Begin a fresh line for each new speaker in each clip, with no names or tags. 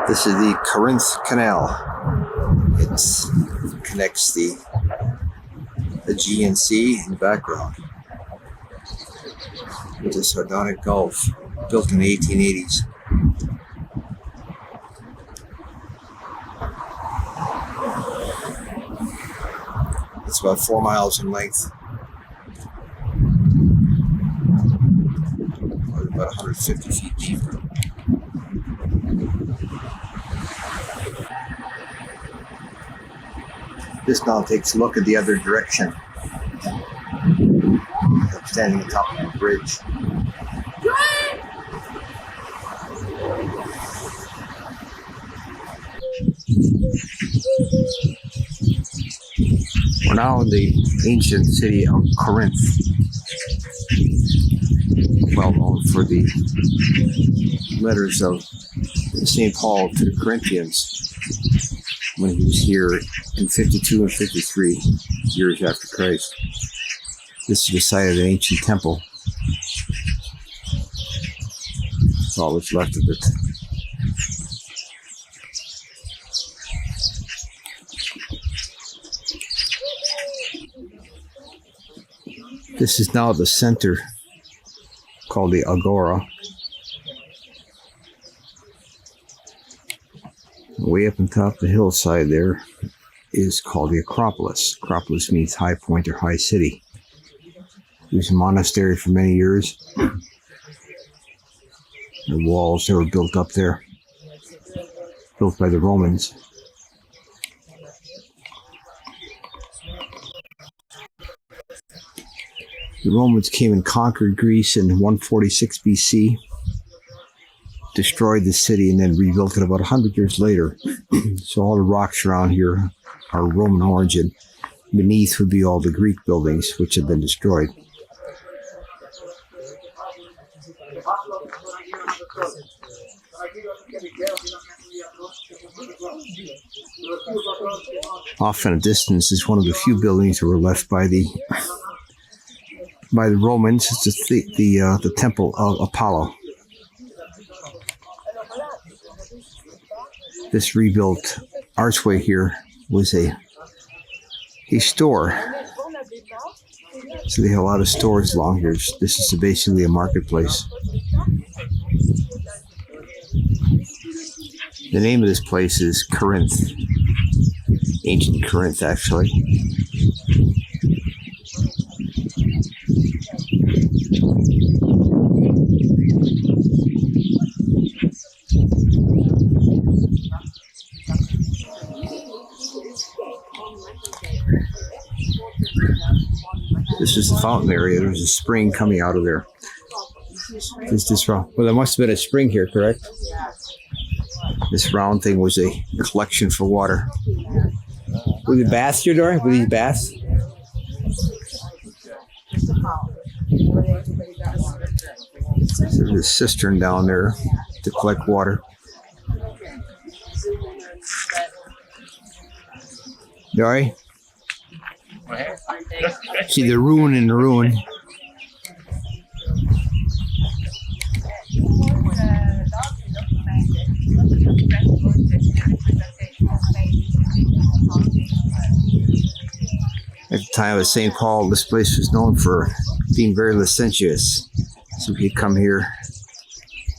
This is the Corinth Canal. It connects the Aegean Sea in the background with the Sardonic Gulf, built in the 1880s. It's about 4 miles in length, about 150 feet deep. This now takes a look at the other direction. I'm standing on top of the bridge. We're now in the ancient city of Corinth, well known for the letters of St. Paul to the Corinthians when he was here in 52 and 53 years after Christ. This is the site of the ancient temple. That's all that's left of it. This is now the center, called the Agora. Way up on top of the hillside there is called the Acropolis. Acropolis means high point or high city. It was a monastery for many years. The walls that were built up there, built by the Romans. The Romans came and conquered Greece in 146 BC, destroyed the city, and then rebuilt it about 100 years later. So all the rocks around here are Roman origin. Beneath would be all the Greek buildings, which have been destroyed. Off in a distance is one of the few buildings that were left by the Romans. It's the Temple of Apollo. This rebuilt archway here was a store. So they have a lot of stores along here. This is basically a marketplace. The name of this place is Corinth. Ancient Corinth, actually. This is the fountain area. There's a spring coming out of there. Is this wrong? Well, there must have been a spring here, correct? This round thing was a collection for water. Were the baths here, Dory? Were these baths? There's a cistern down there to collect water. Dory? See the ruin in the ruin. At the time of St. Paul, this place was known for being very licentious. So he'd come here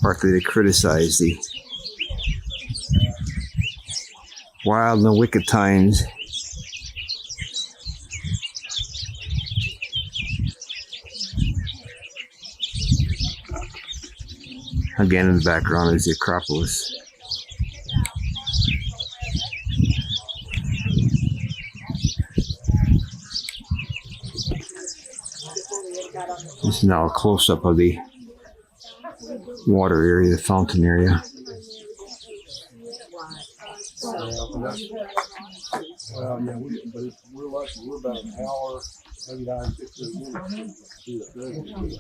partly to criticize the wild and wicked times. Again, in the background is the Acropolis. This is now a close-up of the water area, the fountain area.
We're lucky. We're about an hour, maybe 15 minutes.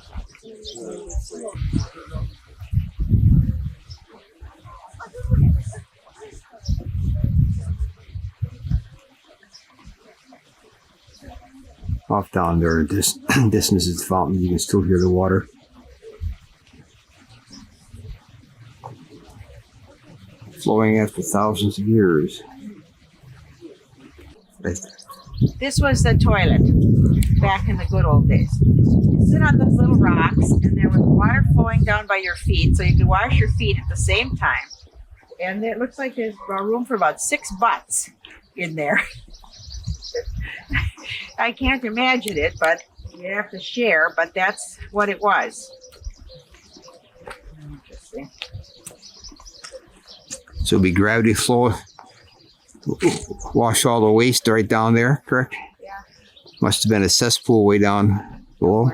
Off down there, distance is the fountain. You can still hear the water. flowing after thousands of years.
This was the toilet back in the good old days. You sit on those little rocks, and there was water flowing down by your feet, so you could wash your feet at the same time. And it looks like there's room for about 6 butts in there. I can't imagine it, but you have to share, but that's what it was. Interesting.
So it'll be gravity flow, wash all the waste right down there, correct?
Yeah.
Must have been a cesspool way down below.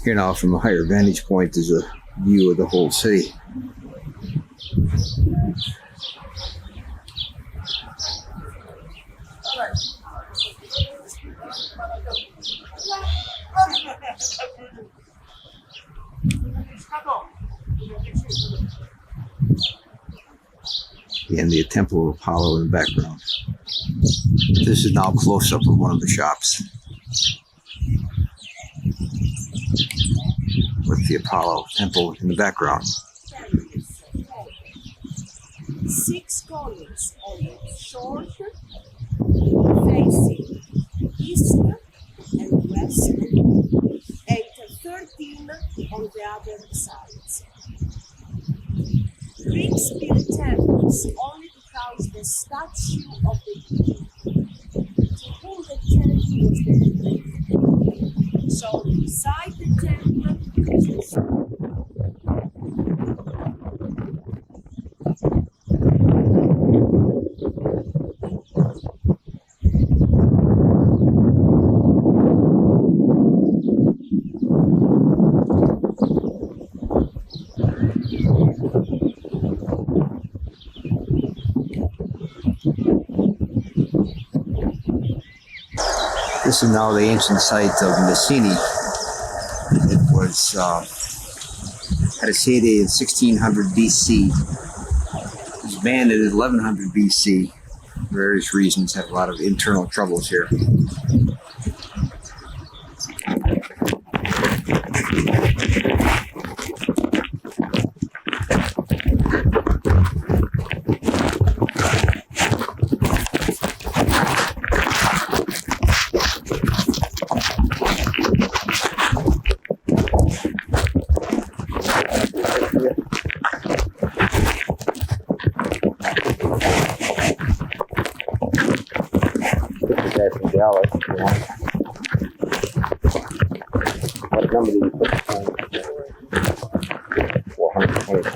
Here now, from a higher vantage point, there's a view of the whole city. And the Temple of Apollo in the background. This is now a close-up of one of the shops with the Apollo temple in the background.
6 columns on the shore facing east and west, and 13 on the other sides. Greeks built temples only to house the statue of the king, to whom the temple was dedicated. So beside the temple is the sun.
This is now the ancient site of Messini. It was had its heyday in 1600 BC. It was abandoned in 1100 BC. For various reasons, had a lot of internal troubles here. Dallas, you know. What number do you put? 420.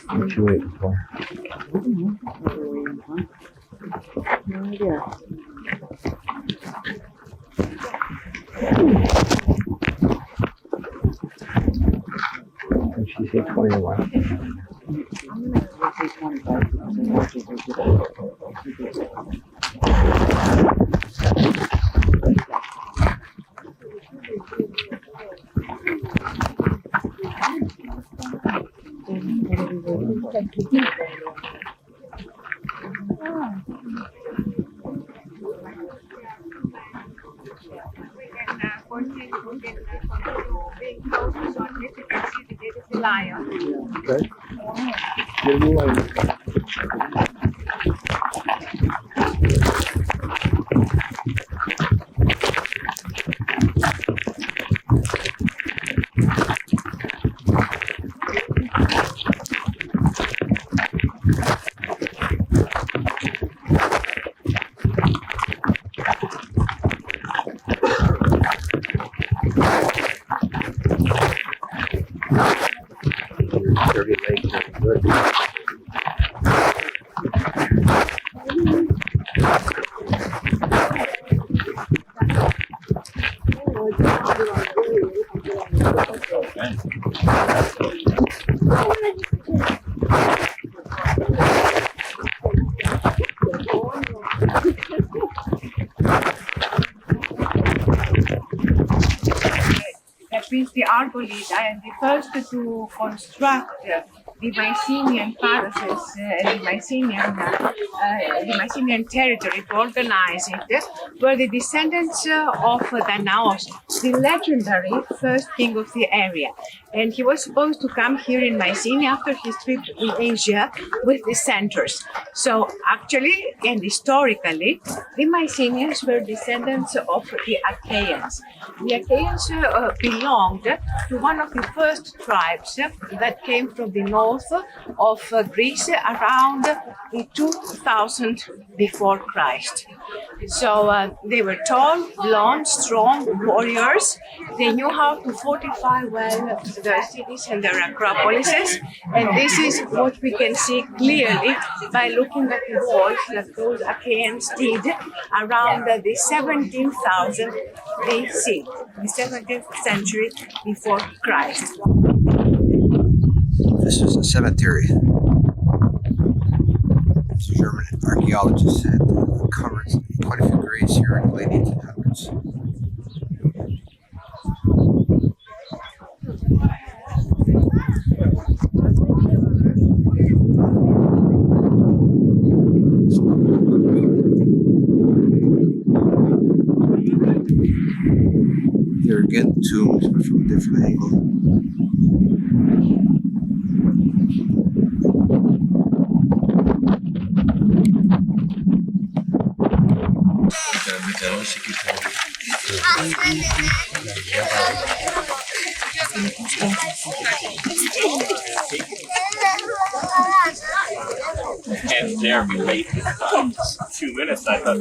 What you waiting for? She said 21. Okay. Get it away.
built the Arboleda and the first to construct the Mycenaean parishes and the Mycenaean territory, to organize it, were the descendants of Danaos, the legendary first king of the area. And he was supposed to come here in Mycenae after his trip in Asia with the centaurs. So actually and historically, the Mycenaeans were descendants of the Achaeans. The Achaeans belonged to one of the first tribes that came from the north of Greece around the 2000 before Christ. So they were tall, blonde, strong warriors. They knew how to fortify well their cities and their acropolises. And this is what we can see clearly by looking at the walls that those Achaeans did around the 17,000 BC, the 17th century before Christ.
This is a cemetery. German archaeologists had uncovered quite a few graves here in the late 1800s. Here again, tombs, but from a different angle.
And Jeremy late 2 minutes, I thought.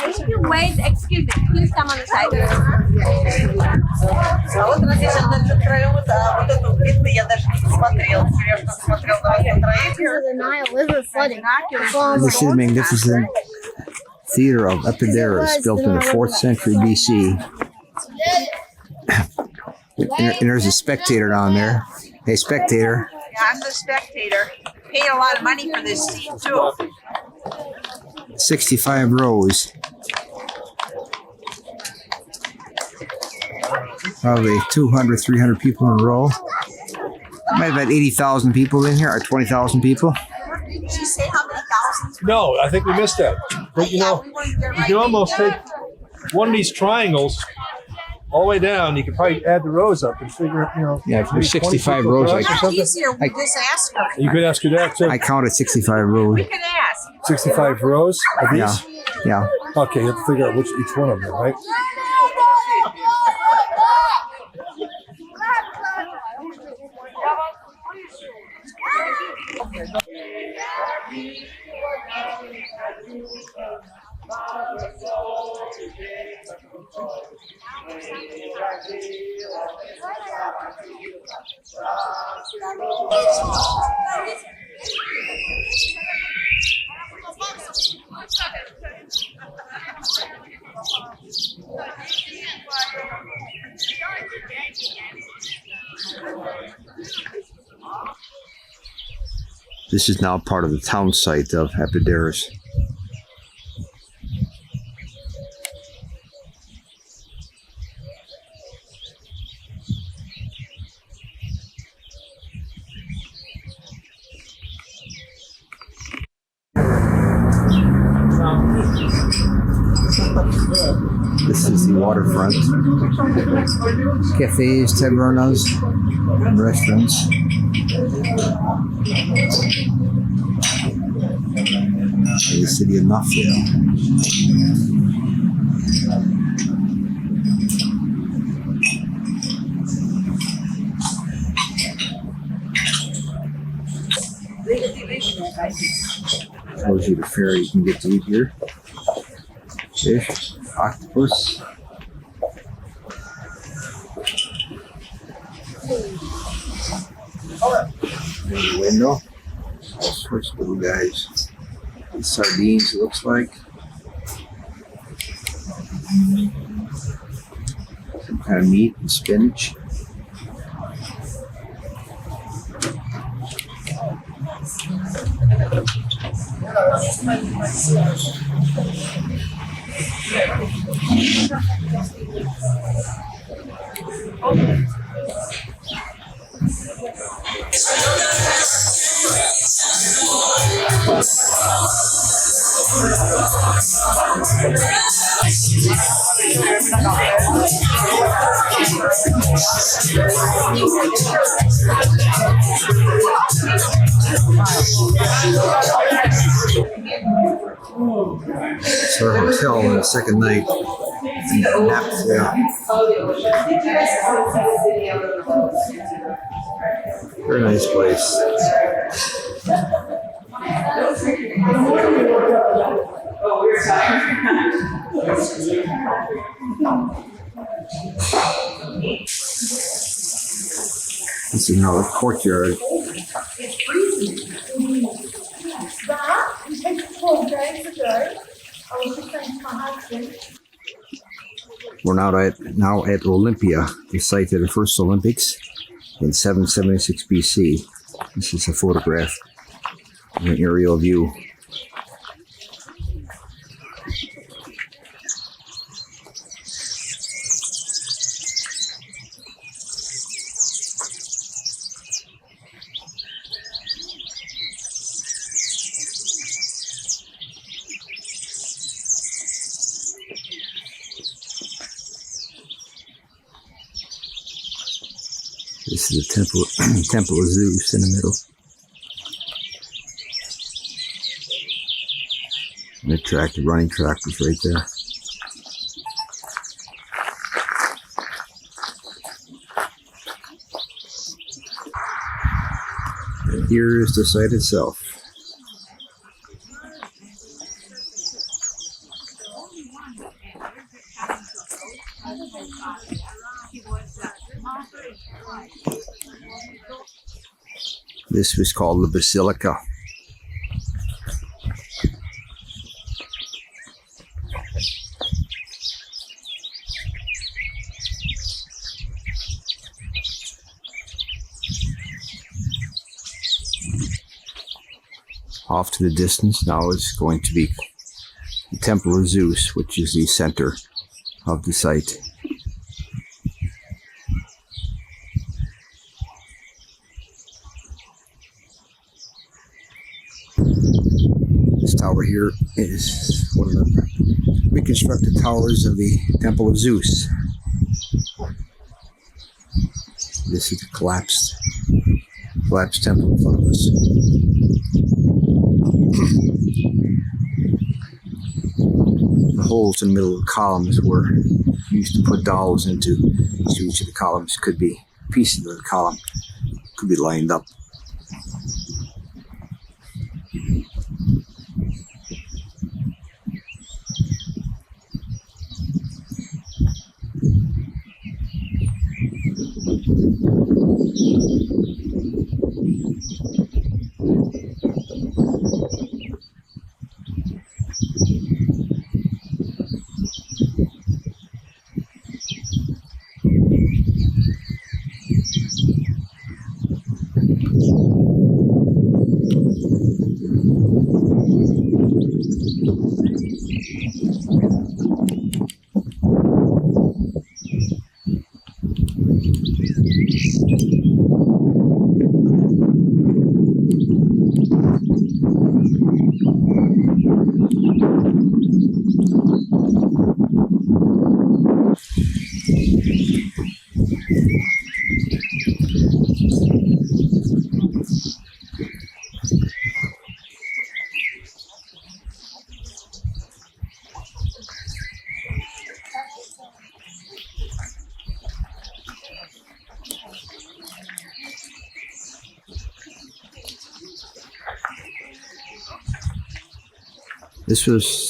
If you wait, excuse me, please come on the side.
А вот разрешен на втроем, вот эту битву я даже не смотрел. Серьезно смотрел на эту троих.
The Nile River flooding.
This is a magnificent theater of Epidaurus, built in the 4th century BC. And there's a spectator down there. Hey, spectator.
Yeah, I'm the spectator. Paid a lot of money for this seat too.
65 rows. Probably 200, 300 people in a row. Might have had 80,000 people in here, or 20,000 people.
Did she say how many thousands?
No, I think we missed that. But you know,
We weren't there
you
right
can almost take one of these triangles all the way down. You could probably add the rows up and figure, you know.
Yeah, if
maybe
there's 65
20
rows,
people
I-
across or
It's
something.
easier, we just ask her.
You could ask her that too.
I counted 65 rows.
You can ask.
65 rows of these?
Yeah, yeah.
Okay, you have to figure out which each one of them, right?
This is now part of the town site of Epidaurus. This is the waterfront. Cafes, tavernas, and restaurants. The city of Nafta. Shows you the ferry you can get to eat here. Fish, octopus. There's the window. All sorts of little guys. These sardines, it looks like. Some kind of meat and spinach. It's our hotel on the second night. Napped there. Very nice place. This is now a courtyard. We're now at Olympia, the site of the first Olympics in 776 BC. This is a photograph, an aerial view. This is the temple of Zeus in the middle. And the running track was right there. And here is the site itself. This was called the Basilica. Off to the distance now is going to be the Temple of Zeus, which is the center of the site. This tower here is one of the reconstructed towers of the Temple of Zeus. This is the collapsed temple in front of us. The holes in the middle of the columns were used to put dolls into, so each of the columns could be, pieces of the column could be lined up.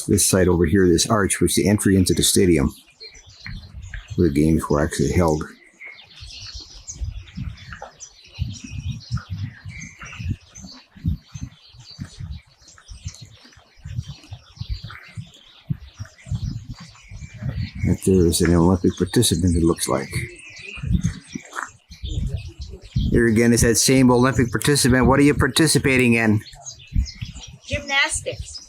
This site over here, this arch, was the entry into the stadium where the games were actually held. Right there is an Olympic participant, it looks like. Here again is that same Olympic participant. What are you participating in?
Gymnastics.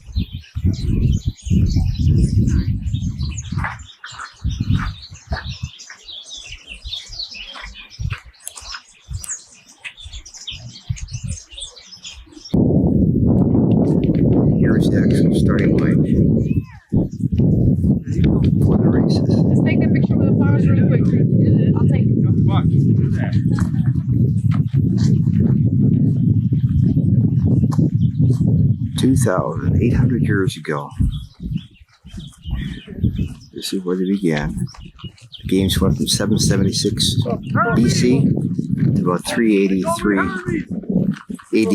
for the races.
Let's take a picture with the flowers really quick. I'll take it.
Fuck, do that.
2,800 years ago. This is where they began. The games went from 776 BC to about 383 AD.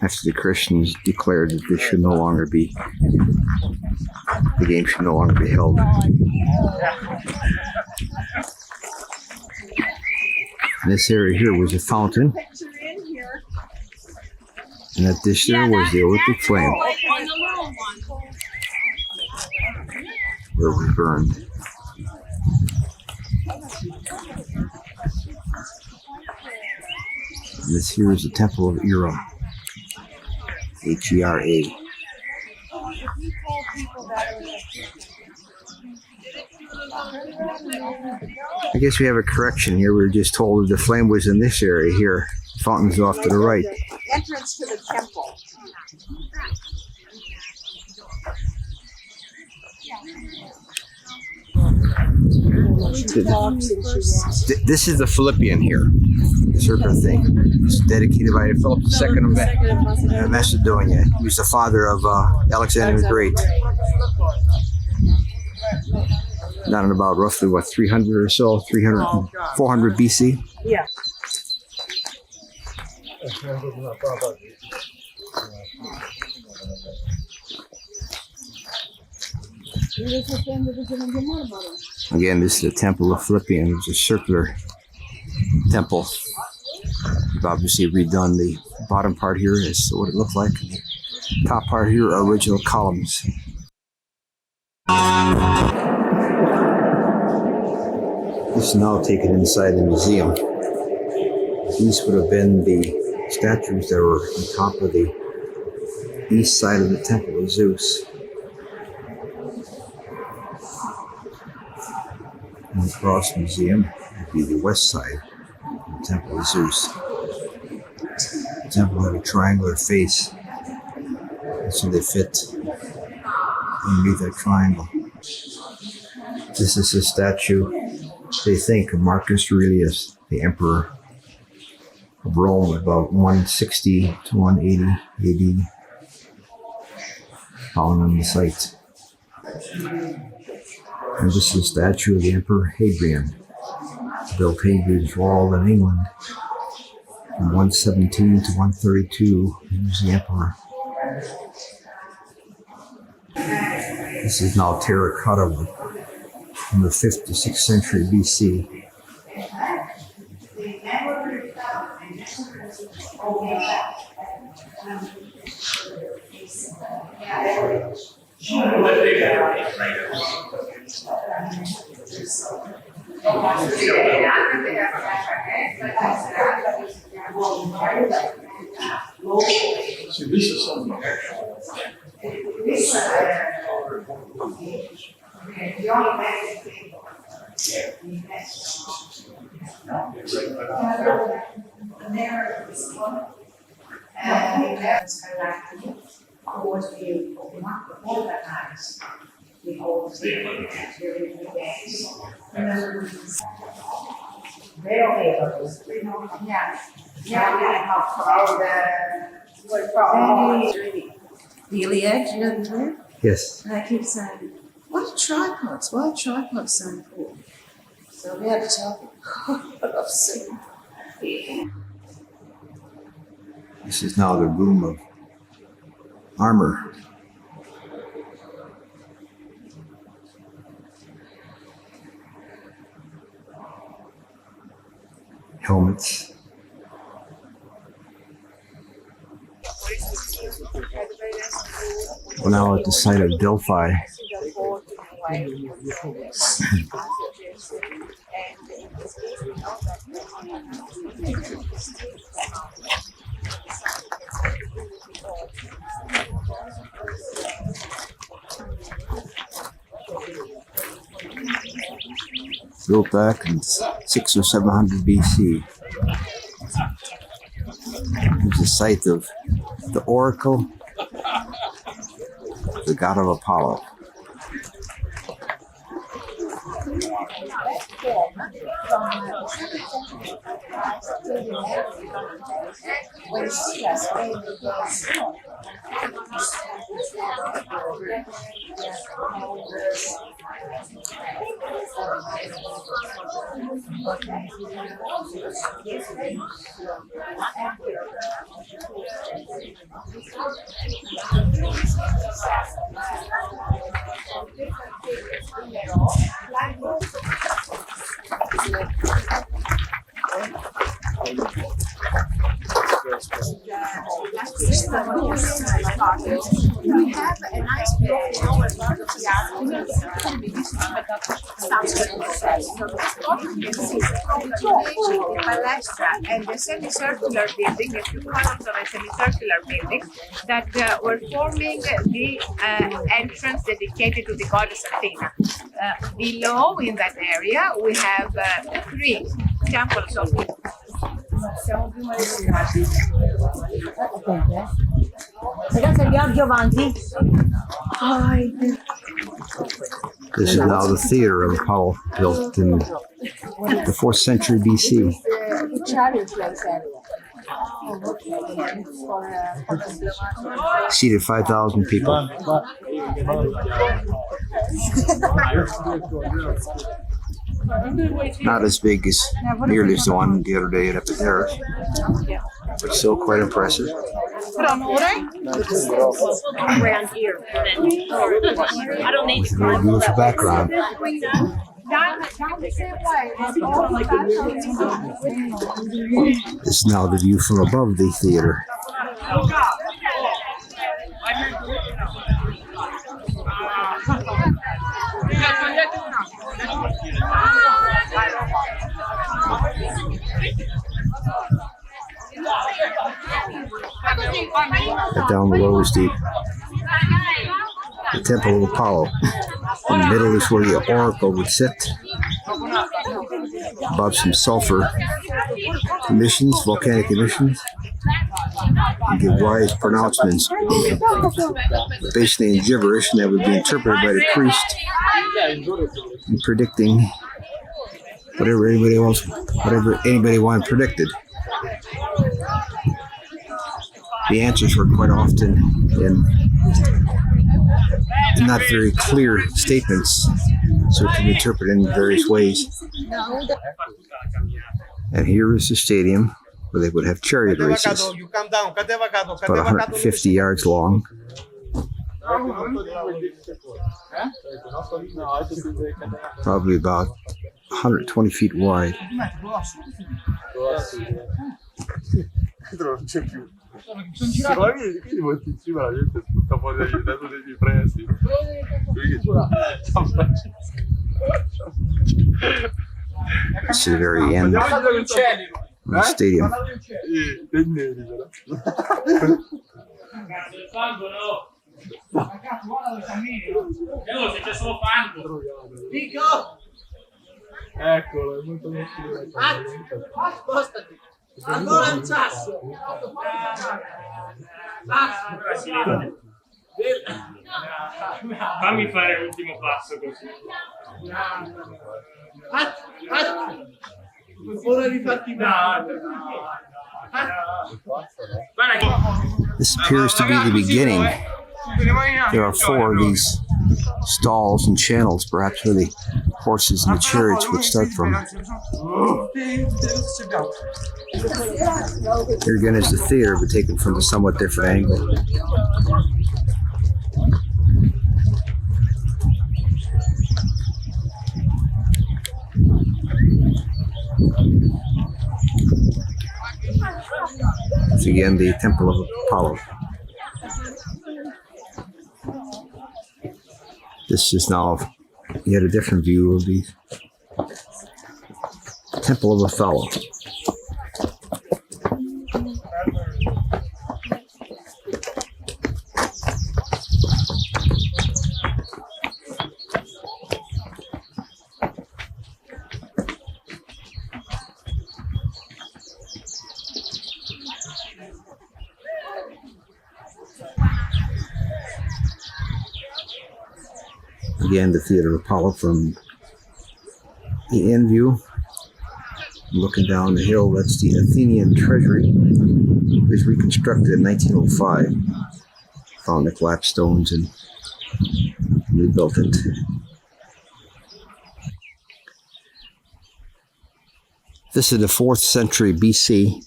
After the Christians declared that this should no longer be, the game should no longer be held. And this area here was a fountain. And at this there was the Olympic flame where it was burned. And this here is the Temple of Hera. Hera. I guess we have a correction here. We were just told that the flame was in this area here. The fountain's off to the right.
Entrance to the temple.
This is the Philippian here, the circular thing. It's dedicated by Philip II of Macedonia. He was the father of Alexander the Great. Not in about roughly, what, 300 or so, 400 BC?
Yeah.
Again, this is the Temple of Philippian. It's a circular temple. We've obviously redone the bottom part here as to what it looked like. The top part here are original columns. This is now taken inside the museum. These would have been the statues that were on top of the east side of the Temple of Zeus. And the Cross Museum would be the west side of the Temple of Zeus. The temple had a triangular face, and so they fit underneath that triangle. This is a statue, they think, of Marcus Aurelius, the emperor of Rome, about 160 to 180 AD, found on the site. And this is a statue of the Emperor Hadrian, built Hadrian's Wall in England from 117 to 132. He was the emperor. This is now terracotta wood from the 5th to 6th century BC.
See, this is something actual.
The Iliad, you know the word?
Yes.
And I keep saying, what are tripods? Why are tripods so important? So we had to tell people, I've seen.
This is now the room of armor. Helmets. We're now at the site of Delphi. Built back in 600 or 700 BC. Here's the site of the Oracle, the god of Apollo.
When Silas came to we have a nice view of lower part of the island. Can be visited by the subsequent process. So you can see the palestra and the semicircular building, a few columns of a semicircular building that were forming the entrance dedicated to the goddess Athena. Below in that area we have 3 temples of
This is now the theater of Apollo, built in the 4th century BC.
the chariot race area.
Seated 5,000 people. Not as big as nearly as the one the other day at Epidaurus, but still quite impressive.
Around here. I don't need
With a very beautiful background. This is now the view from above the theater. And down below is the Temple of Apollo. In the middle is where the oracle would sit. Above some sulfur emissions, volcanic emissions. And give wise pronouncements, basically in gibberish, and that would be interpreted by the priest in predicting whatever anybody wanted predicted. The answers were quite often in not very clear statements, so it can be interpreted in various ways. And here is the stadium where they would have chariot races. It's about 150 yards long. Probably about 120 feet wide. It's the very end of the stadium.
Eccolo, è molto molto.
Spostati. Ancora il sasso.
Fammi fare l'ultimo passo così.
Ora rifatti
This appears to be the beginning. There are 4 of these stalls and channels, perhaps where the horses and the chariots would start from. Here again is the theater, but taken from a somewhat different angle. It's again the Temple of Apollo. This is now yet a different view of the Temple of Othello. Again, the Theater of Apollo from the end view. Looking down the hill, that's the Athenian treasury. It was reconstructed in 1905. Found the collapsed stones and rebuilt it. This is the 4th century BC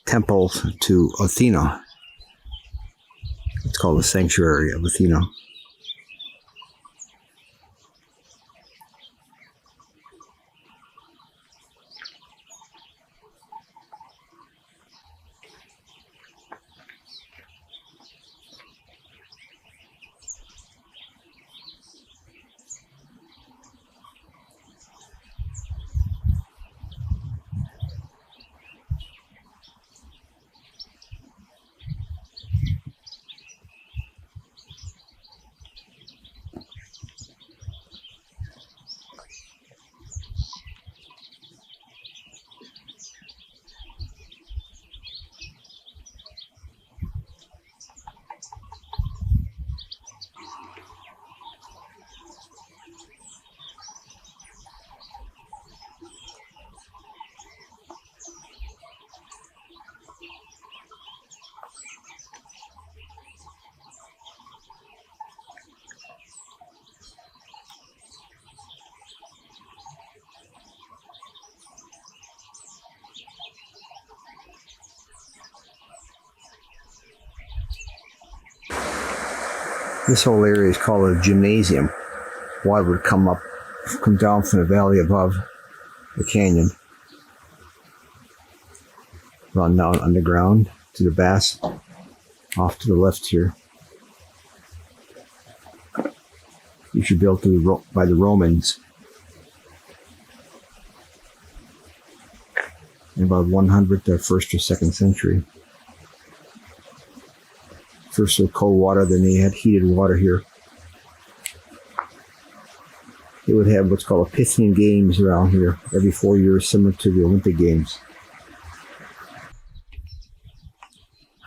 temple to Athena. It's called the Sanctuary of Athena. This whole area is called a gymnasium. Water would come down from the valley above the canyon, run down underground to the bass, off to the left here. These were built by the Romans in about 100th or 1st or 2nd century. First with cold water, then they had heated water here. They would have what's called Pythian Games around here every 4 years, similar to the Olympic Games.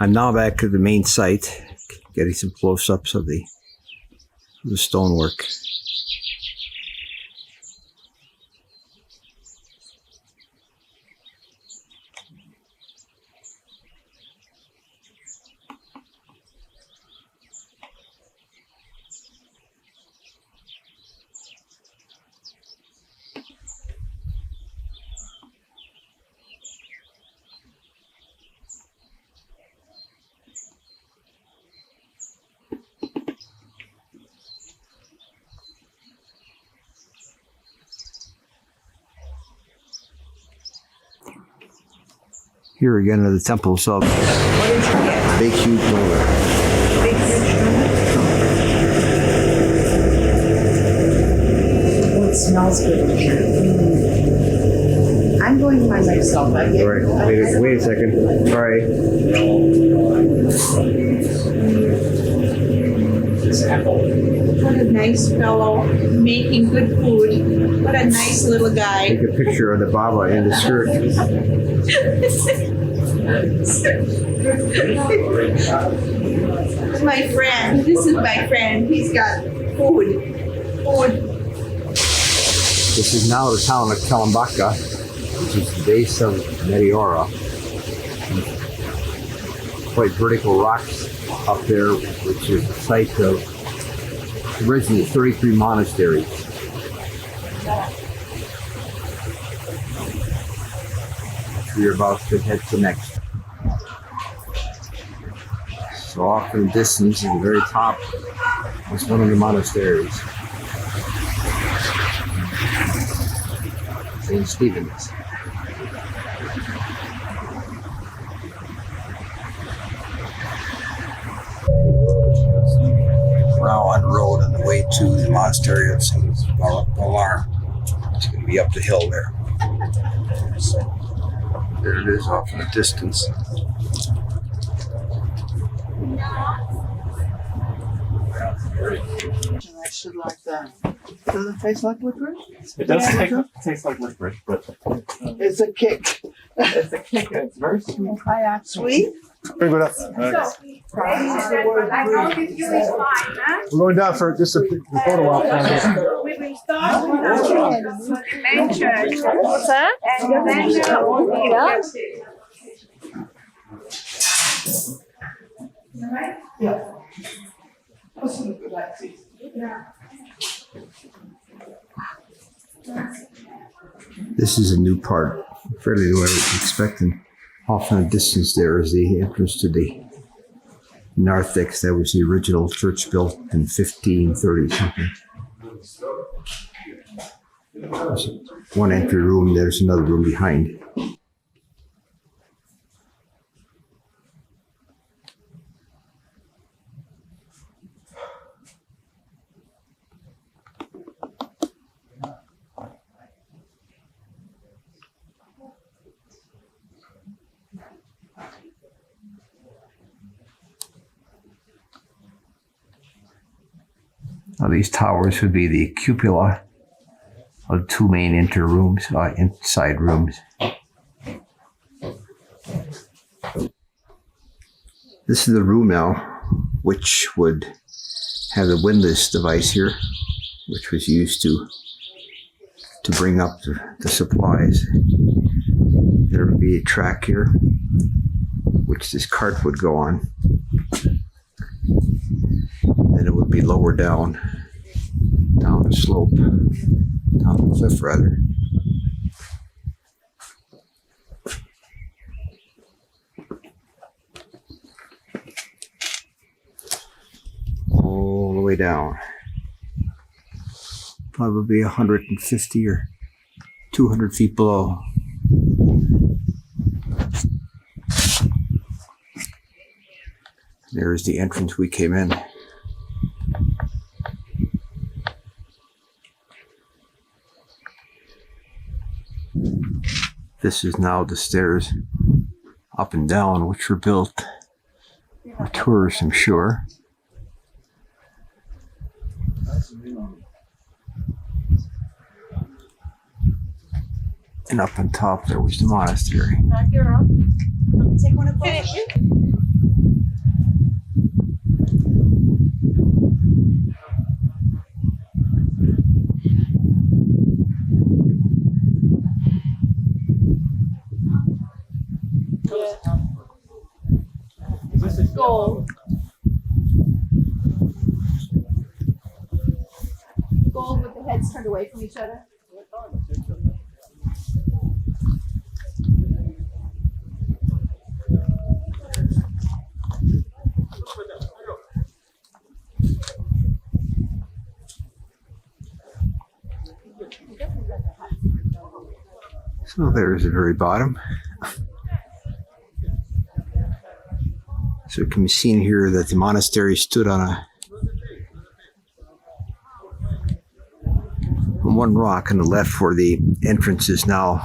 I'm now back at the main site, getting some close-ups of the stonework. Here again are the temples of Big Huge Donor.
Oh, it smells good in here. I'm going by myself. I get,
All right, wait a second. Sorry.
What a nice fellow, making good food. What a nice little guy.
Take a picture of the Baba in the skirt.
My friend, this is my friend. He's got food.
This is now the town of Kalambaka, which is the base of Meteora. Quite vertical rocks up there, which is the site of originally 33 monasteries. We're about to head to next. So off in the distance, at the very top, is one of the monasteries, St. Stephen's. Now on the road on the way to the monastery of St. Valar. It's going to be up the hill there. So there it is off in the distance.
I should like that. Does it taste like licorice?
It does taste like licorice, but
It's a kick.
it's a kick. It's very sweet.
Sweet?
Very good. We're going down for just a photo op.
We will start with the main church.
What's that?
And then
This is a new part, fairly new. I was expecting. Off in the distance there is the entrance to the narthex. That was the original church built in 1530 something. There's one entry room, there's another room behind. Now these towers would be the cupola of two main inside rooms. This is the room now, which would have the windlass device here, which was used to bring up the supplies. There would be a track here, which this cart would go on. Then it would be lower down the slope, down the cliff rather. All the way down. Probably 150 or 200 feet below. There's the entrance we came in. This is now the stairs up and down, which were built for tourists, I'm sure. And up on top there was the monastery.
Take one of those.
Gold. Gold with the heads turned away from each other.
So there's the very bottom. So it can be seen here that the monastery stood on one rock on the left, where the entrance is now,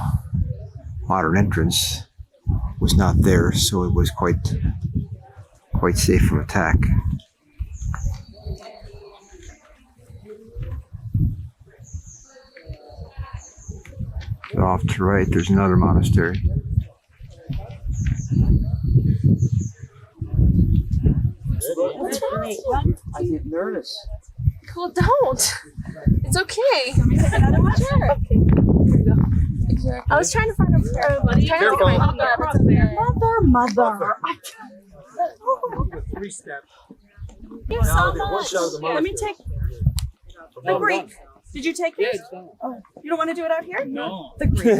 modern entrance, was not there, so it was quite safe from attack. But off to the right, there's another monastery.
What's wrong?
I get nervous.
Well, don't. It's okay. Another one? Sure. Okay. Here you go. Exactly. I was trying to find a trying to
Careful.
find mother.
Three step.
You're so much.
Let me take the Greek. Did you take this? Oh, you don't want to do it out here?
No.
The Greek.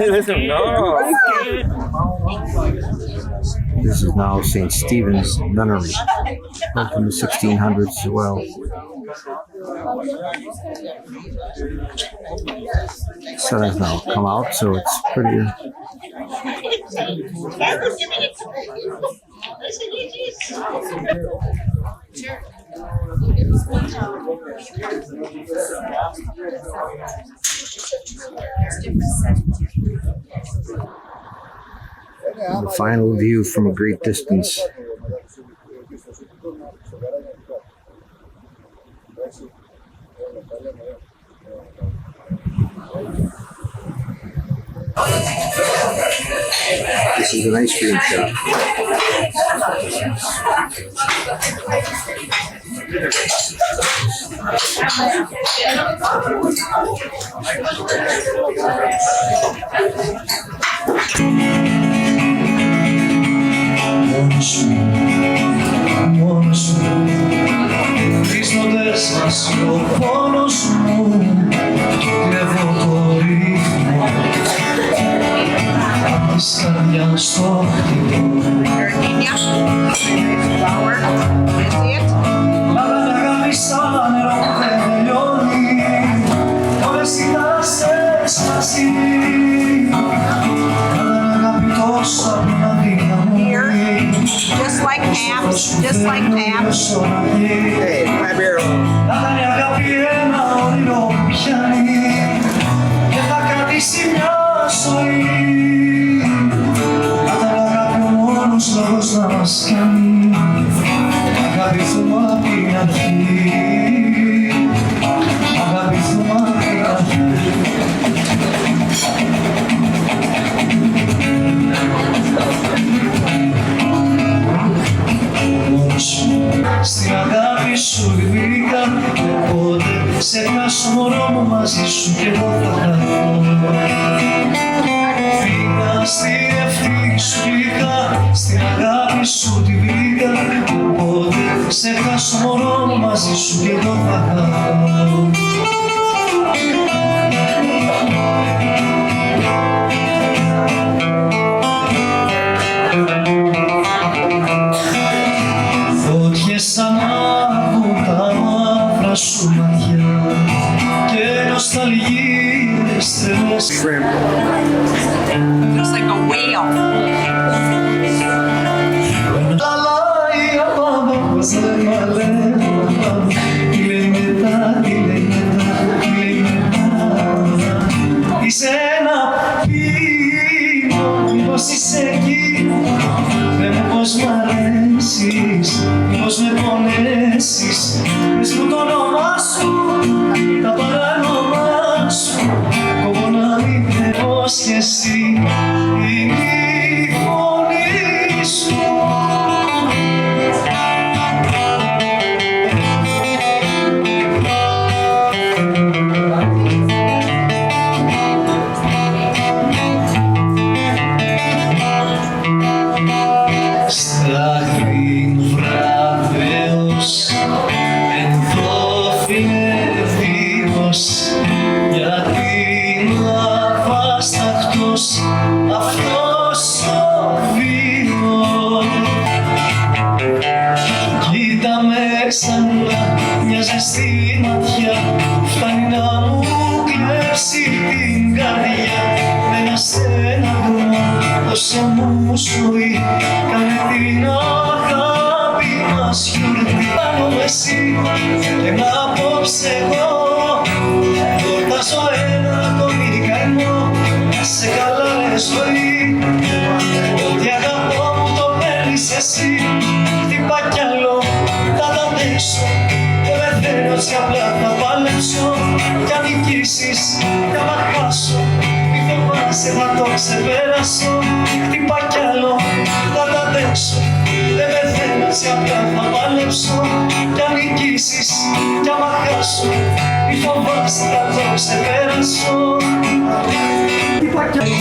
This is now St. Stephen's Nunnery, built in the 1600s as well. Sun has now come out, so it's prettier. The final view from a great distance. This is an ice cream shop.
Μόνος σου, βρίσκοντες μας ο πόνος μου, κλέβω το ρυθμό απ' της καρδιάς στο χτυπώ.
Gardenia, flower. You see it?
Αλλά τα αγάπη σαν νερό δεν τελειώνει, όλες οι τάσες μαζί. Αλλά τα αγάπη τόσο αδύναμη.
Just like taps, just like taps.
Hey, my barrel.
Να κάνει αγάπη ένα όνειρο που πιάνει και θα κρατήσει μια ζωή. Να κάνει αγάπη ο μόνος λόγος να μας κάνει αγαπηθούμε απ' την αρχή. Αγαπηθούμε απ' την αρχή. Στην αγάπη σου βρήκα και πότε σε χάσω μωρό μου μαζί σου και εγώ θα χαθώ. Φύγα στη ευθύνη σου βρήκα, στην αγάπη σου τη βρήκα και πότε σε χάσω μωρό μου μαζί σου και εγώ θα χαθώ. Ανάβουν τα μαύρα σου μάτια και νοσταλγίες τρελές.
Looks like a whale.
Τα λάγια πάμε πως δεν μαλεύω. Τι λέει μετά, τι λέει μετά, τι λέει μετά. Είσαι ένα πίνο, μήπως είσαι εκεί. Δε μου πως μ' αρέσεις, πως με πονέσεις. Πες μου το όνομά σου, τα παράνομά σου. Κόβω να μην πως κι εσύ είναι η φωνή σου. Μια ζεστή ματιά φτάνει να μου κλέψει την καρδιά. Με ένα στεναγμό δώσε μου ζωή, κάνε την αγάπη μας γιορτή. Πάνω με εσύ και να απόψε εγώ γιορτάζω ένα ακόμη καημό. Να σε καλά ρε ζωή, ό,τι αγαπώ μου το παίρνεις εσύ. Χτύπα κι άλλο θα τα αντέξω, δεν πεθαίνω έτσι απλά θα παλέψω. Κι αν νικήσεις κι άμα χάσω, μη φοβάσαι θα το ξεπεράσω. Χτύπα κι άλλο θα τα αντέξω, δεν πεθαίνω έτσι απλά θα παλέψω. Κι αν νικήσεις κι άμα χάσω, μη φοβάσαι θα το ξεπεράσω. Χτύπα κι άλλο.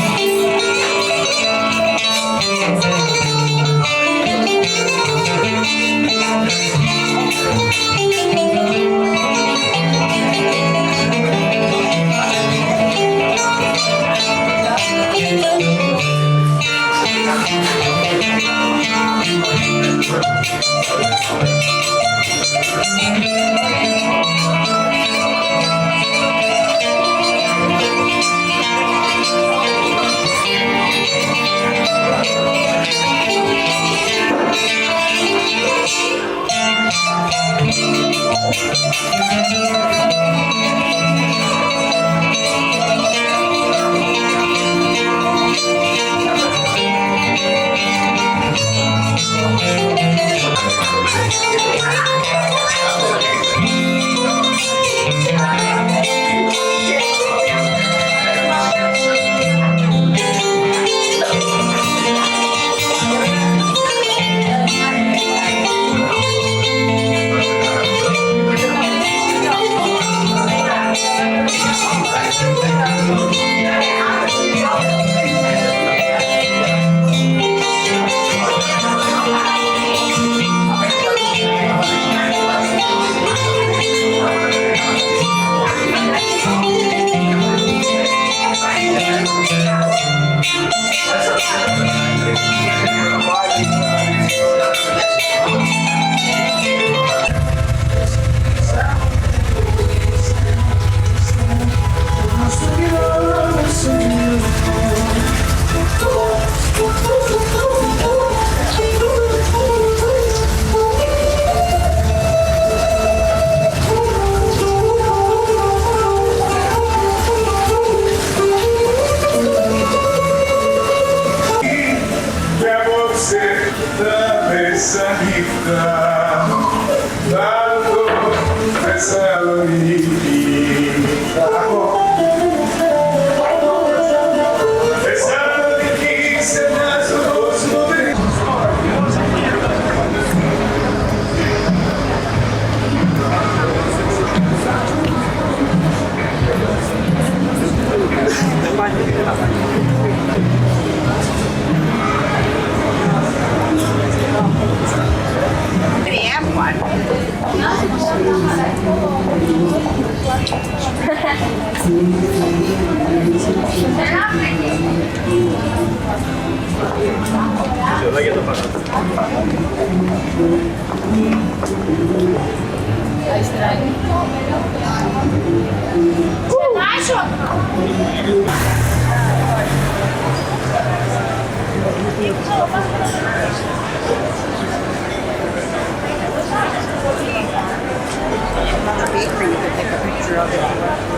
I am one. Bakery, you can take a picture of it.